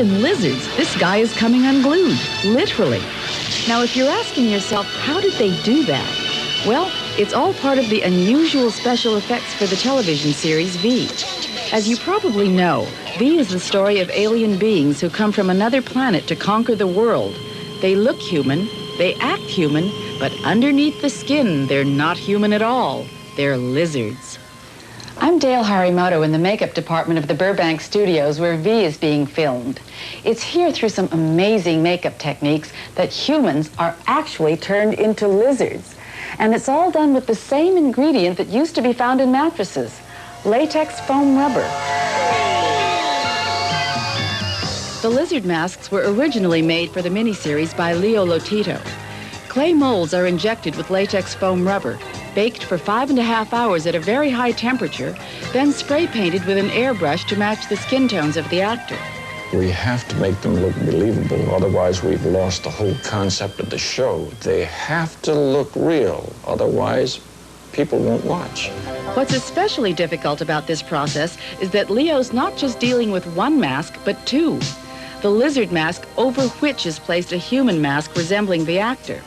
flippin' lizards. This guy is coming unglued, literally. Now, if you're asking yourself, how did they do that? Well, it's all part of the unusual special effects for the television series V. As you probably know, V is the story of alien beings who come from another planet to conquer the world. They look human, they act human, but underneath the skin, they're not human at all. They're lizards. I'm Dale Harimoto in the makeup department of the Burbank Studios where V is being filmed. It's here through some amazing makeup techniques that humans are actually turned into lizards. And it's all done with the same ingredient that used to be found in mattresses, latex foam rubber. The lizard masks were originally made for the miniseries by Leo Lotito. Clay molds are injected with latex foam rubber, baked for 5.5 hours at a very high temperature, then spray painted with an airbrush to match the skin tones of the actor. We have to make them look believable, otherwise we've lost the whole concept of the show. They have to look real, otherwise people won't watch. What's especially difficult about this process is that Leo's not just dealing with one mask, but two. The lizard mask over which is placed a human mask resembling the actor.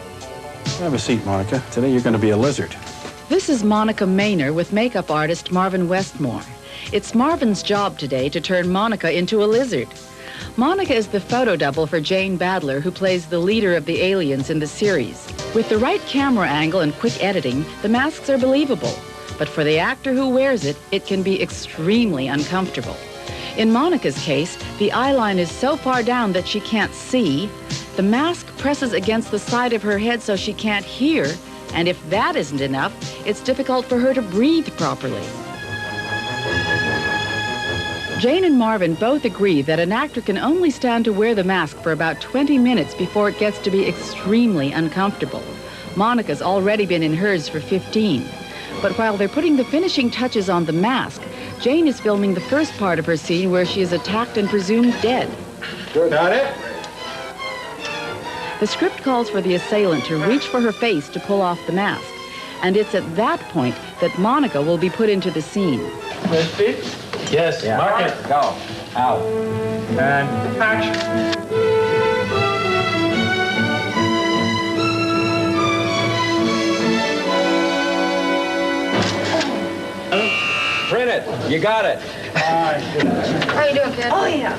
Have a seat, Monica. Today you're going to be a lizard. This is Monica Maynor with makeup artist Marvin Westmore. It's Marvin's job today to turn Monica into a lizard. Monica is the photo double for Jane Badler, who plays the leader of the aliens in the series. With the right camera angle and quick editing, the masks are believable. But for the actor who wears it, it can be extremely uncomfortable. In Monica's case, the eyeline is so far down that she can't see. The mask presses against the side of her head so she can't hear. And if that isn't enough, it's difficult for her to breathe properly. Jane and Marvin both agree that an actor can only stand to wear the mask for about 20 minutes before it gets to be extremely uncomfortable. Monica's already been in hers for 15. But while they're putting the finishing touches on the mask, Jane is filming the first part of her scene where she is attacked and presumed dead. Good. Got it? The script calls for the assailant to reach for her face to pull off the mask. And it's at that point that Monica will be put into the scene. Ready? Yes. Yeah. Mark it. Go. Out. And action. Print it. You got it. How you doing, kid? Oh, yeah.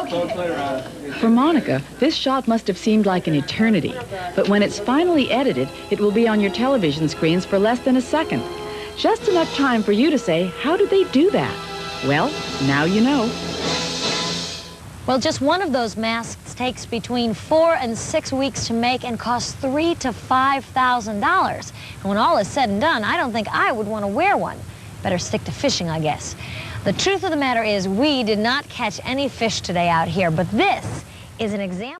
Okay. For Monica, this shot must have seemed like an eternity. But when it's finally edited, it will be on your television screens for less than a second. Just enough time for you to say, how did they do that? Well, now you know. Well, just one of those masks takes between 4 and 6 weeks to make and costs $3,000 to $5,000. And when all is said and done, I don't think I would want to wear one. Better stick to fishing, I guess. The truth of the matter is we did not catch any fish today out here, but this is an example.